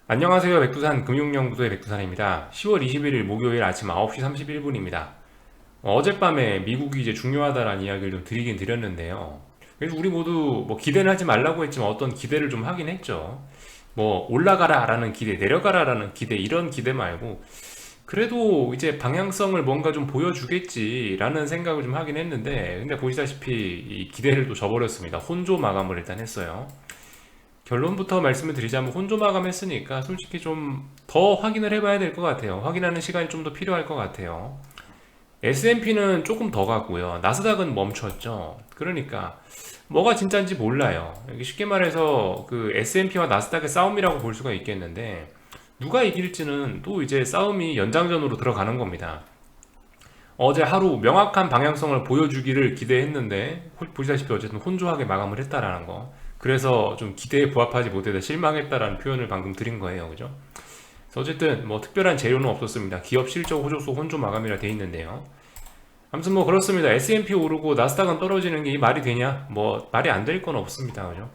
안녕하세요. 백두산 금융연구소의 백두산입니다. 10월 21일 목요일 아침 9시 31분입니다. 어젯밤에 미국이 이제 중요하다라는 이야기를 좀 드리긴 드렸는데요. 그래서 우리 모두 뭐 기대는 하지 말라고 했지만 어떤 기대를 좀 하긴 했죠. 뭐 올라가라라는 기대, 내려가라라는 기대, 이런 기대 말고 그래도 이제 방향성을 뭔가 좀 보여주겠지라는 생각을 좀 하긴 했는데, 근데 보시다시피 이 기대를 또 저버렸습니다. 혼조 마감을 일단 했어요. 결론부터 말씀을 드리자면 혼조 마감했으니까 솔직히 좀 더 확인을 해봐야 될 것 같아요. 확인하는 시간이 좀 더 필요할 것 같아요. S&P는 조금 더 갔고요. 나스닥은 멈췄죠. 그러니까 뭐가 진짜인지 몰라요. 여기 쉽게 말해서 그 S&P와 나스닥의 싸움이라고 볼 수가 있겠는데, 누가 이길지는 또 이제 싸움이 연장전으로 들어가는 겁니다. 어제 하루 명확한 방향성을 보여주기를 기대했는데 보시다시피 어쨌든 혼조하게 마감을 했다라는 거. 그래서 좀 기대에 부합하지 못해서 실망했다라는 표현을 방금 드린 거예요. 그죠? 그래서 어쨌든 뭐 특별한 재료는 없었습니다. 기업 실적 호조소 혼조 마감이라 돼 있는데요. 아무튼 뭐 그렇습니다. S&P 오르고 나스닥은 떨어지는 게 말이 되냐? 뭐 말이 안 될 건 없습니다. 그죠?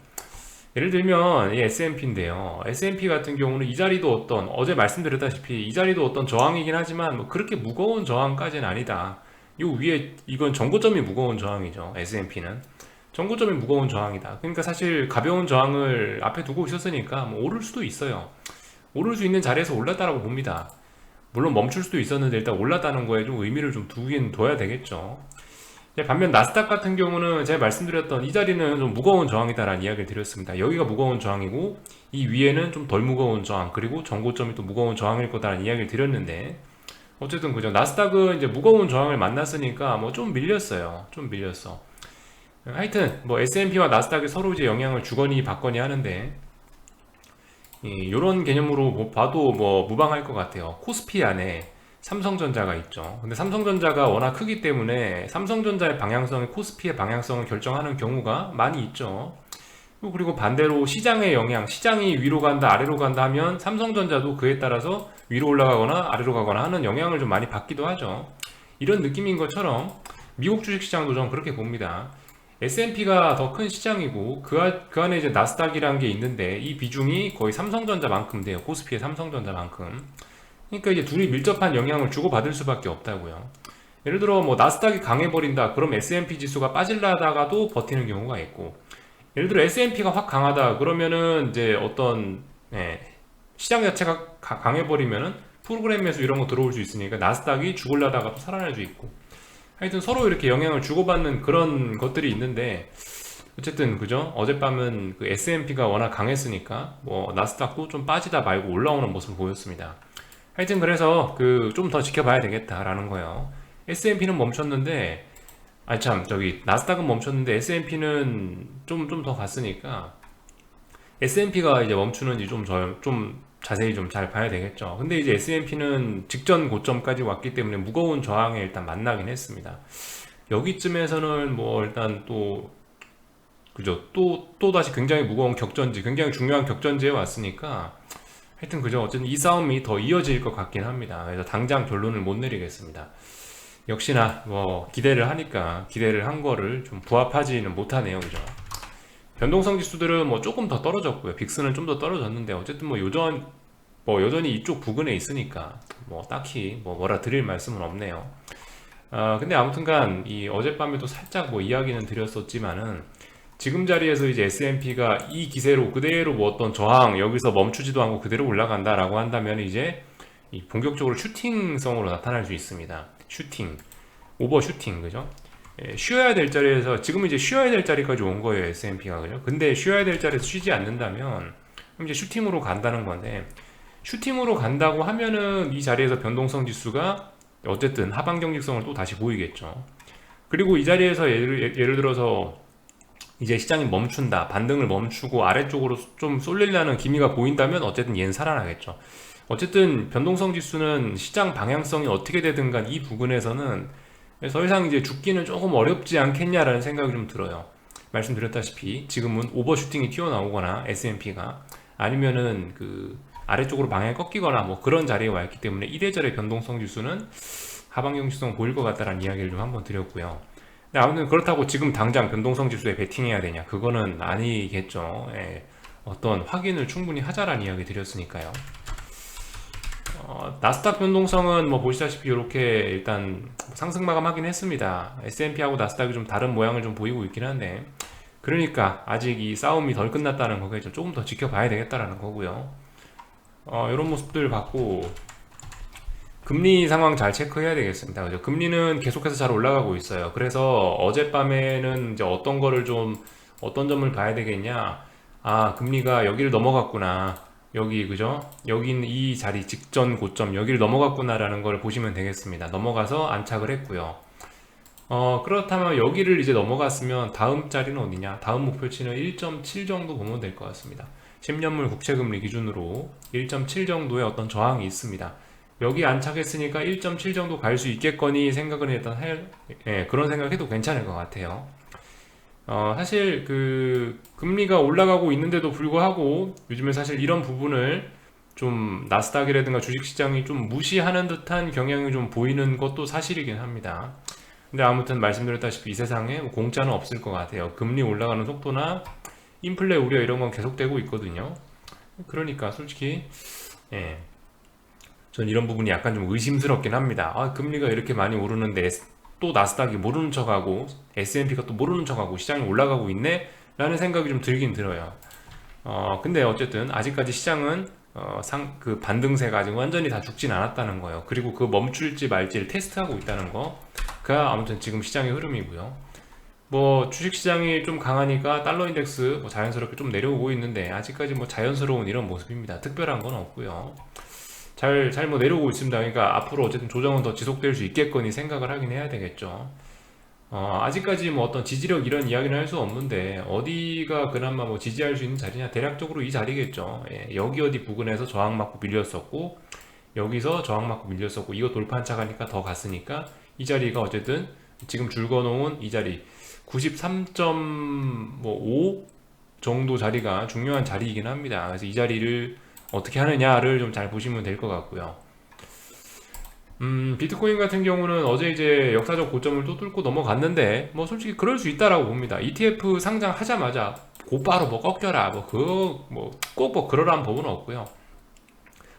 예를 들면 이 S&P인데요. S&P 같은 경우는 이 자리도 어제 말씀드렸다시피 이 자리도 어떤 저항이긴 하지만 뭐 그렇게 무거운 저항까지는 아니다. 요 위에 이건 전고점이 무거운 저항이죠. S&P는 전고점이 무거운 저항이다. 그러니까 사실 가벼운 저항을 앞에 두고 있었으니까 뭐 오를 수도 있어요. 오를 수 있는 자리에서 올랐다라고 봅니다. 물론 멈출 수도 있었는데 일단 올랐다는 거에 좀 의미를 좀 두긴 둬야 되겠죠. 반면 나스닥 같은 경우는 제가 말씀드렸던 이 자리는 좀 무거운 저항이다라는 이야기를 드렸습니다. 여기가 무거운 저항이고 이 위에는 좀 덜 무거운 저항, 그리고 전고점이 또 무거운 저항일 거다라는 이야기를 드렸는데, 어쨌든 그죠. 나스닥은 이제 무거운 저항을 만났으니까 뭐 좀 밀렸어요. 좀 밀렸어. 하여튼 뭐 S&P와 나스닥이 서로 이제 영향을 주거니 받거니 하는데, 이런 개념으로 뭐 봐도 뭐 무방할 것 같아요. 코스피 안에 삼성전자가 있죠. 근데 삼성전자가 워낙 크기 때문에 삼성전자의 방향성이 코스피의 방향성을 결정하는 경우가 많이 있죠. 그리고 반대로 시장의 영향, 시장이 위로 간다, 아래로 간다 하면 삼성전자도 그에 따라서 위로 올라가거나 아래로 가거나 하는 영향을 좀 많이 받기도 하죠. 이런 느낌인 것처럼 미국 주식시장도 좀 그렇게 봅니다. S&P가 더 큰 시장이고 그 안에 이제 나스닥이라는 게 있는데 이 비중이 거의 삼성전자만큼 돼요. 코스피의 삼성전자만큼. 그러니까 이제 둘이 밀접한 영향을 주고받을 수밖에 없다고요. 예를 들어 뭐 나스닥이 강해버린다. 그럼 S&P 지수가 빠질라다가도 버티는 경우가 있고, 예를 들어 S&P가 확 강하다. 그러면은 이제 어떤 시장 자체가 강해버리면은 프로그램 매수 이런 거 들어올 수 있으니까 나스닥이 죽을라다가도 살아날 수 있고, 하여튼 서로 이렇게 영향을 주고받는 그런 것들이 있는데, 어쨌든 그죠? 어젯밤은 그 S&P가 워낙 강했으니까 뭐 나스닥도 좀 빠지다 말고 올라오는 모습을 보였습니다. 하여튼 그래서 그 좀 더 지켜봐야 되겠다라는 거예요. S&P는 멈췄는데, 아니 참 저기 나스닥은 멈췄는데 S&P는 좀 더 갔으니까 S&P가 이제 멈추는지 좀 자세히 좀 잘 봐야 되겠죠. 근데 이제 S&P는 직전 고점까지 왔기 때문에 무거운 저항에 일단 만나긴 했습니다. 여기쯤에서는 뭐 일단 또 그죠, 또 다시 굉장히 무거운 격전지, 굉장히 중요한 격전지에 왔으니까 하여튼 그죠, 어쨌든 이 싸움이 더 이어질 것 같긴 합니다. 그래서 당장 결론을 못 내리겠습니다. 역시나 뭐 기대를 하니까 기대를 한 거를 좀 부합하지는 못하네요. 그죠? 변동성 지수들은 뭐 조금 더 떨어졌고요. 빅스는 좀 더 떨어졌는데 어쨌든 뭐 여전히 이쪽 부근에 있으니까 뭐 딱히 뭐라 드릴 말씀은 없네요. 근데 아무튼간 이 어젯밤에도 살짝 뭐 이야기는 드렸었지만은 지금 자리에서 이제 S&P가 이 기세로 그대로 뭐 어떤 저항 여기서 멈추지도 않고 그대로 올라간다라고 한다면 이제 이 본격적으로 슈팅성으로 나타날 수 있습니다. 슈팅, 오버슈팅, 그죠? 쉬어야 될 자리에서 지금 이제 쉬어야 될 자리까지 온 거예요, S&P가. 그죠? 근데 쉬어야 될 자리에서 쉬지 않는다면 그럼 이제 슈팅으로 간다는 건데, 슈팅으로 간다고 하면은 이 자리에서 변동성 지수가 어쨌든 하방 경직성을 또 다시 보이겠죠. 그리고 이 자리에서 예를 들어서 이제 시장이 멈춘다, 반등을 멈추고 아래쪽으로 좀 쏠리려는 기미가 보인다면 어쨌든 얘는 살아나겠죠. 어쨌든 변동성 지수는 시장 방향성이 어떻게 되든 간 이 부분에서는 더 이상 이제 죽기는 조금 어렵지 않겠냐라는 생각이 좀 들어요. 말씀드렸다시피 지금은 오버슈팅이 튀어나오거나 S&P가 아니면은 그 아래쪽으로 방향이 꺾이거나 뭐 그런 자리에 와 있기 때문에 이래저래 변동성 지수는 하방 경직성 보일 것 같다라는 이야기를 좀 한번 드렸고요. 근데 아무튼 그렇다고 지금 당장 변동성 지수에 베팅해야 되냐? 그거는 아니겠죠. 예. 어떤 확인을 충분히 하자라는 이야기 드렸으니까요. 나스닥 변동성은 뭐 보시다시피 이렇게 일단 상승 마감하긴 했습니다. S&P하고 나스닥이 좀 다른 모양을 좀 보이고 있긴 한데, 그러니까 아직 이 싸움이 덜 끝났다는 거겠죠. 조금 더 지켜봐야 되겠다라는 거고요. 이런 모습들 봤고, 금리 상황 잘 체크해야 되겠습니다. 그죠? 금리는 계속해서 잘 올라가고 있어요. 그래서 어젯밤에는 이제 어떤 점을 봐야 되겠냐? 아, 금리가 여기를 넘어갔구나. 여기, 그죠? 여긴 이 자리 직전 고점, 여기를 넘어갔구나라는 걸 보시면 되겠습니다. 넘어가서 안착을 했고요. 그렇다면 여기를 이제 넘어갔으면 다음 자리는 어디냐? 다음 목표치는 1.7 정도 보면 될 것 같습니다. 10년물 국채금리 기준으로 1.7 정도의 어떤 저항이 있습니다. 여기 안착했으니까 1.7 정도 갈 수 있겠거니 생각을 일단 그런 생각해도 괜찮을 것 같아요. 사실 그 금리가 올라가고 있는데도 불구하고 요즘에 사실 이런 부분을 좀 나스닥이라든가 주식시장이 좀 무시하는 듯한 경향이 좀 보이는 것도 사실이긴 합니다. 근데 아무튼 말씀드렸다시피 이 세상에 뭐 공짜는 없을 것 같아요. 금리 올라가는 속도나 인플레 우려 이런 건 계속되고 있거든요. 그러니까 솔직히 예, 전 이런 부분이 약간 좀 의심스럽긴 합니다. 아, 금리가 이렇게 많이 오르는데 또 나스닥이 모르는 척하고 S&P가 또 모르는 척하고 시장이 올라가고 있네? 라는 생각이 좀 들긴 들어요. 근데 어쨌든 아직까지 시장은 그 반등세가 아직 완전히 다 죽진 않았다는 거예요. 그리고 그 멈출지 말지를 테스트하고 있다는 거가 아무튼 지금 시장의 흐름이고요. 뭐 주식시장이 좀 강하니까 달러 인덱스 뭐 자연스럽게 좀 내려오고 있는데 아직까지 뭐 자연스러운 이런 모습입니다. 특별한 건 없고요. 잘 뭐 내려오고 있습니다. 그러니까 앞으로 어쨌든 조정은 더 지속될 수 있겠거니 생각을 하긴 해야 되겠죠. 아직까지 뭐 어떤 지지력 이런 이야기는 할 수 없는데 어디가 그나마 뭐 지지할 수 있는 자리냐? 대략적으로 이 자리겠죠. 예, 여기 어디 부근에서 저항 맞고 밀렸었고 여기서 저항 맞고 밀렸었고 이거 돌파 차가니까 더 갔으니까 이 자리가 어쨌든 지금 줄 거놓은 이 자리 93.5 정도 자리가 중요한 자리이긴 합니다. 그래서 이 자리를 어떻게 하느냐를 좀 잘 보시면 될 것 같고요. 비트코인 같은 경우는 어제 이제 역사적 고점을 또 뚫고 넘어갔는데, 뭐 솔직히 그럴 수 있다라고 봅니다. ETF 상장하자마자 곧바로 뭐 꺾여라, 꼭 뭐 그러라는 법은 없고요.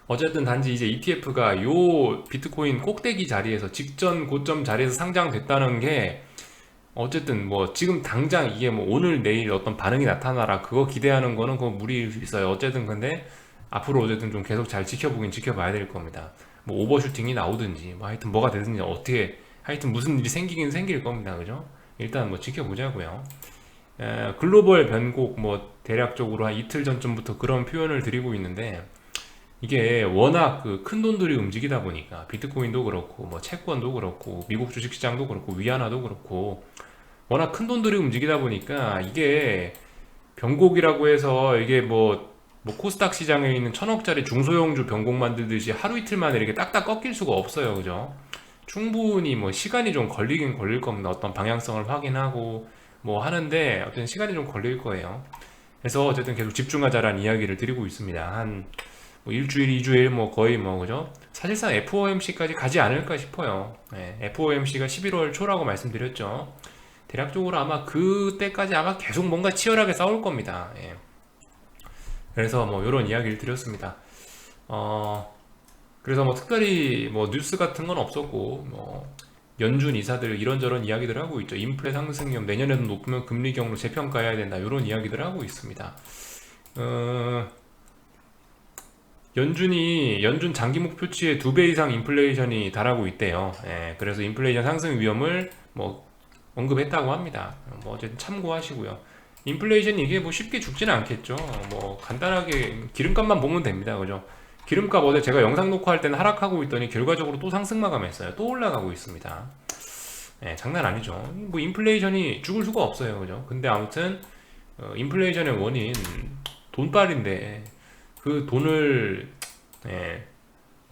어쨌든 단지 이제 ETF가 요 비트코인 꼭대기 자리에서 직전 고점 자리에서 상장됐다는 게 어쨌든 뭐 지금 당장 이게 뭐 오늘 내일 어떤 반응이 나타나라 그거 기대하는 거는 그거 무리 있어요. 어쨌든 근데 앞으로 어쨌든 좀 계속 잘 지켜보긴 지켜봐야 될 겁니다. 뭐 오버슈팅이 나오든지 뭐 하여튼 뭐가 되든지 어떻게 하여튼 무슨 일이 생기긴 생길 겁니다. 그죠? 일단 뭐 지켜보자고요. 글로벌 변곡 뭐 대략적으로 한 이틀 전쯤부터 그런 표현을 드리고 있는데 이게 워낙 그 큰 돈들이 움직이다 보니까 비트코인도 그렇고 뭐 채권도 그렇고 미국 주식시장도 그렇고 위안화도 그렇고 워낙 큰 돈들이 움직이다 보니까 이게 변곡이라고 해서 이게 뭐 코스닥 시장에 있는 천억짜리 중소형주 변곡 만들듯이 하루 이틀 만에 이렇게 딱딱 꺾일 수가 없어요. 그죠? 충분히 뭐 시간이 좀 걸리긴 걸릴 겁니다. 어떤 방향성을 확인하고 뭐 하는데 어떤 시간이 좀 걸릴 거예요. 그래서 어쨌든 계속 집중하자라는 이야기를 드리고 있습니다. 한 뭐 일주일, 이주일 뭐 거의 뭐 그죠? 사실상 FOMC까지 가지 않을까 싶어요. 네, FOMC가 11월 초라고 말씀드렸죠. 대략적으로 아마 그때까지 아마 계속 뭔가 치열하게 싸울 겁니다. 예. 그래서 뭐 이런 이야기를 드렸습니다. 그래서 뭐 특별히 뭐 뉴스 같은 건 없었고 뭐 연준 이사들 이런저런 이야기들 하고 있죠. 인플레 상승 위험 내년에도 높으면 금리 경로 재평가해야 된다 이런 이야기들 하고 있습니다. 연준 장기 목표치의 2배 이상 인플레이션이 달하고 있대요. 예, 그래서 인플레이션 상승 위험을 뭐 언급했다고 합니다. 뭐 어쨌든 참고하시고요. 인플레이션 이게 뭐 쉽게 죽지는 않겠죠. 뭐 간단하게 기름값만 보면 됩니다. 그죠? 기름값 어제 제가 영상 녹화할 때는 하락하고 있더니 결과적으로 또 상승 마감했어요. 또 올라가고 있습니다. 예, 장난 아니죠. 뭐 인플레이션이 죽을 수가 없어요. 그죠? 근데 아무튼 인플레이션의 원인 돈빨인데 그 돈을 예,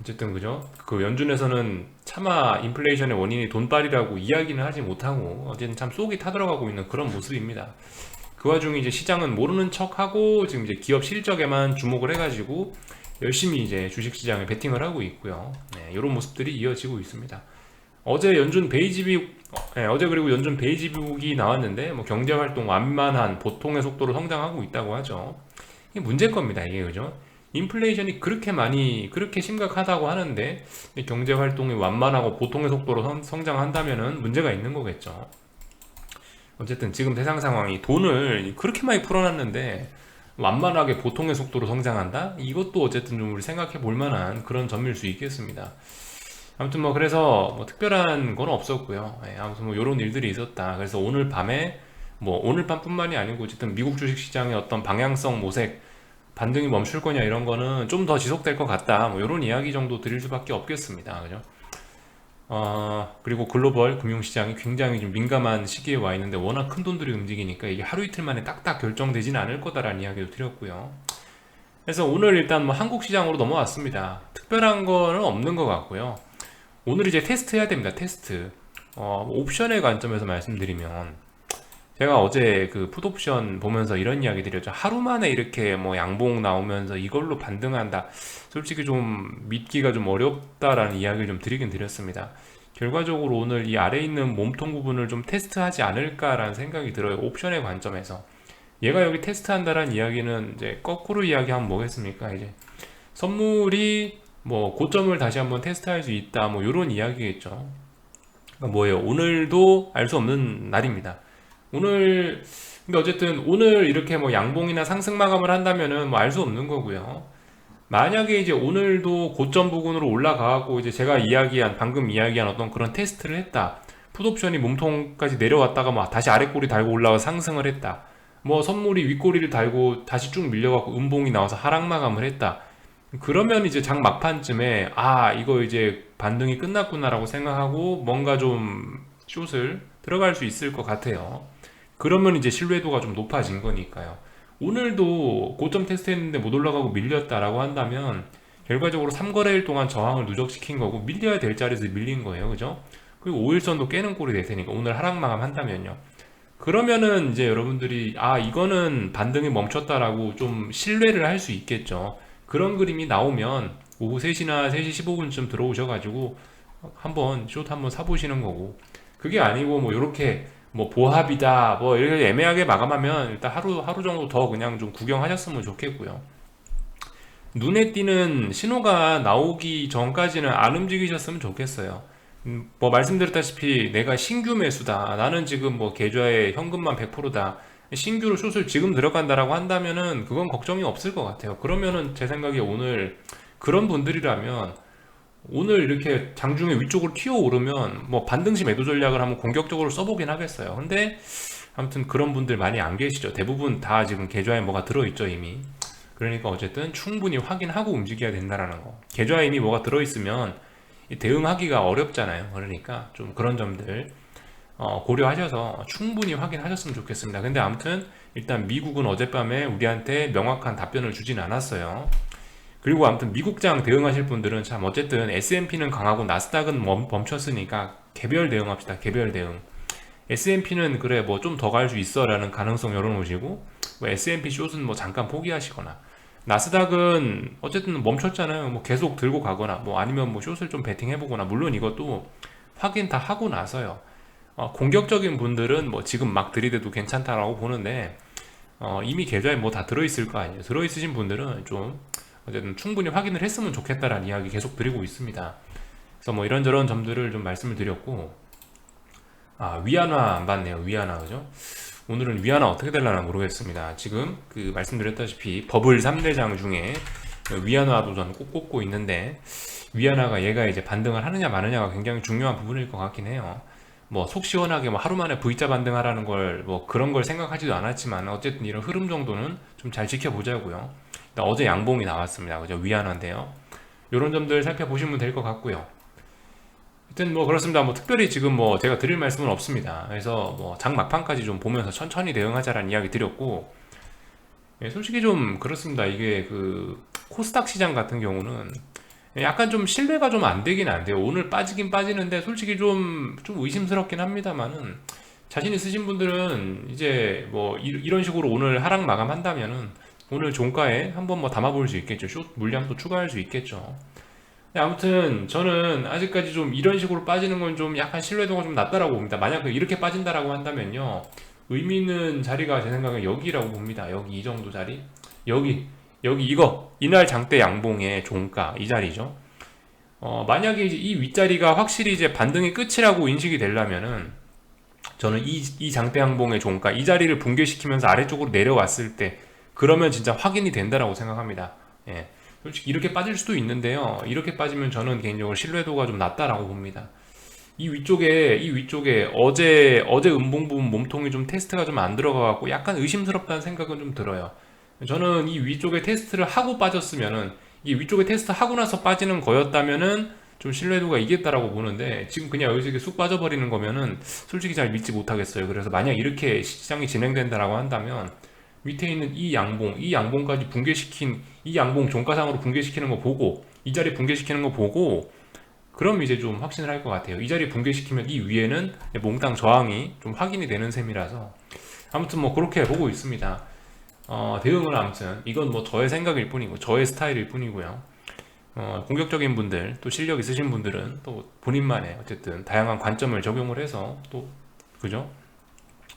어쨌든 그죠? 그 연준에서는 차마 인플레이션의 원인이 돈빨이라고 이야기는 하지 못하고 어쨌든 참 속이 타들어가고 있는 그런 모습입니다. 그 와중에 이제 시장은 모르는 척하고 지금 이제 기업 실적에만 주목을 해가지고 열심히 이제 주식시장에 베팅을 하고 있고요. 네, 이런 모습들이 이어지고 있습니다. 어제 연준 베이지비 어제 그리고 연준 베이지북이 나왔는데 뭐 경제활동 완만한 보통의 속도로 성장하고 있다고 하죠. 이게 문제일 겁니다. 이게 그죠? 인플레이션이 그렇게 많이 그렇게 심각하다고 하는데 경제 활동이 완만하고 보통의 속도로 성장한다면은 문제가 있는 거겠죠. 어쨌든 지금 세상 상황이 돈을 그렇게 많이 풀어놨는데 완만하게 보통의 속도로 성장한다? 이것도 어쨌든 좀 우리 생각해 볼 만한 그런 점일 수 있겠습니다. 아무튼 뭐 그래서 뭐 특별한 건 없었고요. 아무튼 뭐 이런 일들이 있었다. 그래서 오늘 밤에 뭐 오늘 밤뿐만이 아니고 어쨌든 미국 주식 시장의 어떤 방향성 모색 반등이 멈출 거냐 이런 거는 좀 더 지속될 것 같다. 뭐 이런 이야기 정도 드릴 수밖에 없겠습니다. 그죠? 그리고 글로벌 금융시장이 굉장히 좀 민감한 시기에 와 있는데 워낙 큰 돈들이 움직이니까 이게 하루 이틀 만에 딱딱 결정되지는 않을 거다라는 이야기도 드렸고요. 그래서 오늘 일단 뭐 한국 시장으로 넘어왔습니다. 특별한 거는 없는 것 같고요. 오늘 이제 테스트 해야 됩니다. 테스트. 옵션의 관점에서 말씀드리면 제가 어제 그 풋옵션 보면서 이런 이야기 드렸죠. 하루 만에 이렇게 뭐 양봉 나오면서 이걸로 반등한다. 솔직히 좀 믿기가 좀 어렵다라는 이야기를 좀 드리긴 드렸습니다. 결과적으로 오늘 이 아래 있는 몸통 부분을 좀 테스트하지 않을까라는 생각이 들어요. 옵션의 관점에서. 얘가 여기 테스트한다라는 이야기는 이제 거꾸로 이야기하면 뭐겠습니까? 이제 선물이 뭐 고점을 다시 한번 테스트할 수 있다. 뭐 이런 이야기겠죠. 그러니까 뭐예요? 오늘도 알 수 없는 날입니다. 오늘 근데 어쨌든 오늘 이렇게 뭐 양봉이나 상승 마감을 한다면은 뭐 알 수 없는 거고요. 만약에 이제 오늘도 고점 부근으로 올라가고 이제 제가 이야기한 방금 이야기한 어떤 그런 테스트를 했다. 풋옵션이 몸통까지 내려왔다가 뭐 다시 아래꼬리 달고 올라가 상승을 했다. 뭐 선물이 윗꼬리를 달고 다시 쭉 밀려갖고 음봉이 나와서 하락 마감을 했다. 그러면 이제 장 막판쯤에 이거 이제 반등이 끝났구나라고 생각하고 뭔가 좀 숏을 들어갈 수 있을 것 같아요. 그러면 이제 신뢰도가 좀 높아진 거니까요. 오늘도 고점 테스트 했는데 못 올라가고 밀렸다라고 한다면 결과적으로 3거래일 동안 저항을 누적시킨 거고 밀려야 될 자리에서 밀린 거예요. 그죠? 그리고 5일선도 깨는 꼴이 될 테니까 오늘 하락 마감 한다면요. 그러면은 이제 여러분들이 이거는 반등이 멈췄다라고 좀 신뢰를 할 수 있겠죠. 그런 그림이 나오면 오후 3시나 3시 15분쯤 들어오셔가지고 한번 숏 한번 사보시는 거고, 그게 아니고 뭐 이렇게 뭐 보합이다 뭐 이렇게 애매하게 마감하면 일단 하루 정도 더 그냥 좀 구경하셨으면 좋겠고요. 눈에 띄는 신호가 나오기 전까지는 안 움직이셨으면 좋겠어요. 뭐 말씀드렸다시피 내가 신규 매수다, 나는 지금 뭐 계좌에 현금만 100%다, 신규로 숏을 지금 들어간다라고 한다면은 그건 걱정이 없을 것 같아요. 그러면은 제 생각에 오늘 그런 분들이라면 오늘 이렇게 장중에 위쪽으로 튀어 오르면 뭐 반등시 매도 전략을 한번 공격적으로 써보긴 하겠어요. 근데 아무튼 그런 분들 많이 안 계시죠. 대부분 다 지금 계좌에 뭐가 들어있죠 이미. 그러니까 어쨌든 충분히 확인하고 움직여야 된다라는 거. 계좌에 이미 뭐가 들어있으면 대응하기가 어렵잖아요. 그러니까 좀 그런 점들 고려하셔서 충분히 확인하셨으면 좋겠습니다. 근데 아무튼 일단 미국은 어젯밤에 우리한테 명확한 답변을 주진 않았어요. 그리고 아무튼 미국장 대응하실 분들은 참 어쨌든 S&P는 강하고 나스닥은 멈췄으니까 개별 대응합시다. 개별 대응. S&P는 그래 뭐 좀 더 갈 수 있어 라는 가능성 열어놓으시고, 뭐 S&P 숏은 뭐 잠깐 포기하시거나, 나스닥은 어쨌든 멈췄잖아요. 뭐 계속 들고 가거나 뭐 아니면 뭐 숏을 좀 베팅해보거나, 물론 이것도 확인 다 하고 나서요. 공격적인 분들은 뭐 지금 막 들이대도 괜찮다라고 보는데 이미 계좌에 뭐 다 들어있을 거 아니에요. 들어있으신 분들은 좀 어쨌든 충분히 확인을 했으면 좋겠다라는 이야기 계속 드리고 있습니다. 그래서 뭐 이런저런 점들을 좀 말씀을 드렸고, 위안화 안 봤네요. 위안화 그죠? 오늘은 위안화 어떻게 될려나 모르겠습니다. 지금 그 말씀드렸다시피 버블 3대장 중에 위안화도 저는 꼭 꼽고 있는데, 위안화가 얘가 이제 반등을 하느냐 마느냐가 굉장히 중요한 부분일 것 같긴 해요. 뭐 속 시원하게 뭐 하루 만에 V자 반등하라는 걸 뭐 그런 걸 생각하지도 않았지만 어쨌든 이런 흐름 정도는 좀 잘 지켜보자고요. 일단 어제 양봉이 나왔습니다. 그죠? 위안화인데요. 이런 점들 살펴보시면 될 것 같고요. 하여튼 뭐 그렇습니다. 뭐 특별히 지금 뭐 제가 드릴 말씀은 없습니다. 그래서 뭐 장 막판까지 좀 보면서 천천히 대응하자라는 이야기 드렸고, 솔직히 좀 그렇습니다. 이게 그 코스닥 시장 같은 경우는 약간 좀 신뢰가 좀 안 되긴 안 돼요. 오늘 빠지긴 빠지는데 솔직히 좀 의심스럽긴 합니다만은, 자신 있으신 분들은 이제 뭐 이런 식으로 오늘 하락 마감한다면은 오늘 종가에 한번 뭐 담아볼 수 있겠죠. 숏 물량도 추가할 수 있겠죠. 아무튼 저는 아직까지 좀 이런 식으로 빠지는 건 좀 약간 신뢰도가 좀 낮다라고 봅니다. 만약 이렇게 빠진다라고 한다면요, 의미 있는 자리가 제 생각엔 여기라고 봅니다. 여기 이 정도 자리, 여기 이거 이날 장대 양봉의 종가 이 자리죠. 만약에 이제 이 윗자리가 확실히 이제 반등의 끝이라고 인식이 되려면은 저는 이 장대 양봉의 종가 이 자리를 붕괴시키면서 아래쪽으로 내려왔을 때 그러면 진짜 확인이 된다라고 생각합니다. 예. 솔직히 이렇게 빠질 수도 있는데요. 이렇게 빠지면 저는 개인적으로 신뢰도가 좀 낮다라고 봅니다. 이 위쪽에 어제 음봉 부분 몸통이 좀 테스트가 좀 안 들어가 갖고 약간 의심스럽다는 생각은 좀 들어요. 저는 이 위쪽에 테스트를 하고 빠졌으면은 이 위쪽에 테스트 하고 나서 빠지는 거였다면은 좀 신뢰도가 이겠다라고 보는데 지금 그냥 여기서 이렇게 쑥 빠져버리는 거면은 솔직히 잘 믿지 못하겠어요. 그래서 만약 이렇게 시장이 진행된다라고 한다면 밑에 있는 이 양봉까지 붕괴시킨 이 양봉 종가상으로 붕괴시키는 거 보고 이 자리 붕괴시키는 거 보고 그럼 이제 좀 확신을 할 것 같아요. 이 자리 붕괴시키면 이 위에는 몽땅 저항이 좀 확인이 되는 셈이라서 아무튼 뭐 그렇게 보고 있습니다. 대응을 아무튼 이건 뭐 저의 생각일 뿐이고 저의 스타일일 뿐이고요. 공격적인 분들 또 실력 있으신 분들은 또 본인만의 어쨌든 다양한 관점을 적용을 해서 또 그죠?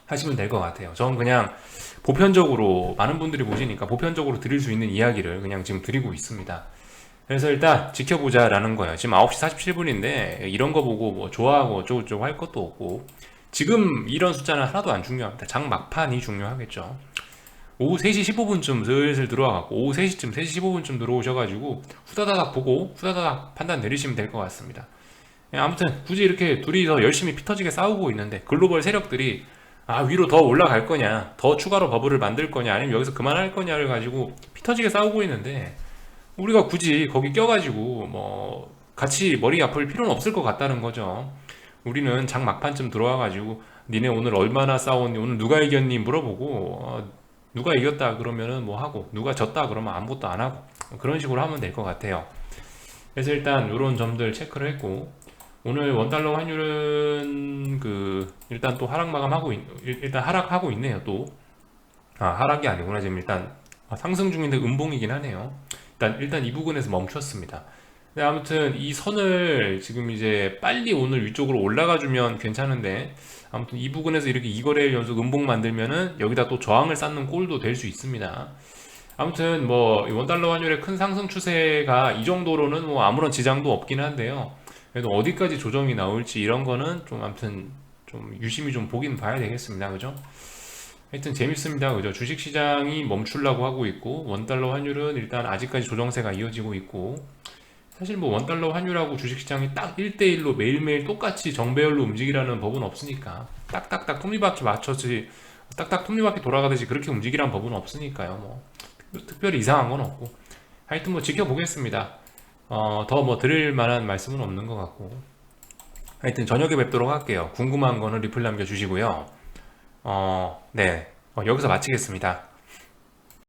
하시면 될 것 같아요. 저는 그냥 보편적으로 많은 분들이 보시니까 보편적으로 드릴 수 있는 이야기를 그냥 지금 드리고 있습니다. 그래서 일단 지켜보자 라는 거예요. 지금 9시 47분인데 이런 거 보고 뭐 좋아하고 어쩌고저쩌고 할 것도 없고 지금 이런 숫자는 하나도 안 중요합니다. 장 막판이 중요하겠죠. 오후 3시 15분쯤 슬슬 들어와갖고 오후 3시쯤 3시 15분쯤 들어오셔가지고 후다다닥 보고 후다다닥 판단 내리시면 될 것 같습니다. 아무튼 굳이 이렇게 둘이서 열심히 피 터지게 싸우고 있는데 글로벌 세력들이 위로 더 올라갈 거냐 더 추가로 버블을 만들 거냐 아니면 여기서 그만할 거냐를 가지고 피 터지게 싸우고 있는데 우리가 굳이 거기 껴가지고 뭐 같이 머리 아플 필요는 없을 것 같다는 거죠. 우리는 장 막판쯤 들어와가지고 니네 오늘 얼마나 싸웠니 오늘 누가 이겼니 물어보고 누가 이겼다 그러면은 뭐 하고 누가 졌다 그러면 아무것도 안 하고 그런 식으로 하면 될 것 같아요. 그래서 일단 이런 점들 체크를 했고 오늘 원달러 환율은 일단 또 하락 마감하고 일단 하락하고 있네요. 또 하락이 아니구나. 지금 일단 상승 중인데 음봉이긴 하네요. 일단 이 부분에서 멈췄습니다. 근데 아무튼 이 선을 지금 이제 빨리 오늘 위쪽으로 올라가 주면 괜찮은데 아무튼 이 부분에서 이렇게 2거래일 연속 음봉 만들면은 여기다 또 저항을 쌓는 꼴도 될 수 있습니다. 아무튼 뭐 원달러 환율의 큰 상승 추세가 이 정도로는 뭐 아무런 지장도 없긴 한데요. 그래도 어디까지 조정이 나올지 이런 거는 좀 아무튼 좀 유심히 좀 보긴 봐야 되겠습니다. 그죠? 하여튼 재밌습니다. 그죠? 주식시장이 멈추려고 하고 있고 원달러 환율은 일단 아직까지 조정세가 이어지고 있고 사실 뭐 원달러 환율하고 주식시장이 딱 1대1로 매일매일 똑같이 정배열로 움직이라는 법은 없으니까 딱딱딱 톱니바퀴 맞춰지 딱딱 톱니바퀴 돌아가듯이 그렇게 움직이라는 법은 없으니까요. 뭐 특별히 이상한 건 없고 하여튼 뭐 지켜보겠습니다. 더 뭐 드릴 만한 말씀은 없는 것 같고 하여튼 저녁에 뵙도록 할게요. 궁금한 거는 리플 남겨주시고요. 네. 여기서 마치겠습니다.